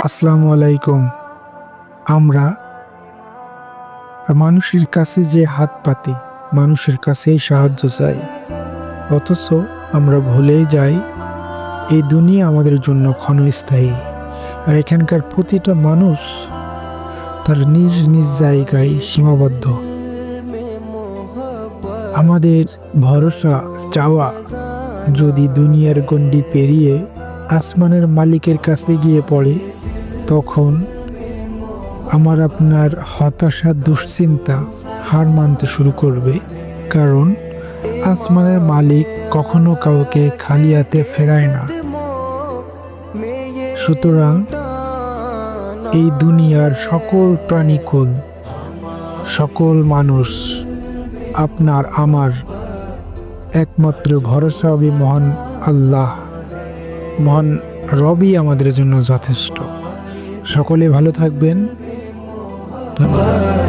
আসসালামু আলাইকুম। আমরা মানুষের কাছে যে হাত পাতি, মানুষের কাছেই সাহায্য চাই, অথচ আমরা ভুলেই যাই এই দুনিয়া আমাদের জন্য ক্ষণস্থায়ী। আর এখানকার প্রতিটা মানুষ তার নিজ নিজ জায়গায় সীমাবদ্ধ। আমাদের ভরসা চাওয়া যদি দুনিয়ার গণ্ডি পেরিয়ে আসমানের মালিকের কাছে গিয়ে পড়ে, তখন আমার আপনার হতাশা, দুশ্চিন্তা হার মানতে শুরু করবে। কারণ আসমানের মালিক কখনো কাউকে খালি হাতে ফেরায় না। সুতরাং এই দুনিয়ার সকল প্রাণীকুল, সকল মানুষ, আপনার আমার একমাত্র ভরসা হবে মহান আল্লাহ। মহান রবই আমাদের জন্য যথেষ্ট। সকলে ভালো থাকবেন। ধন্যবাদ।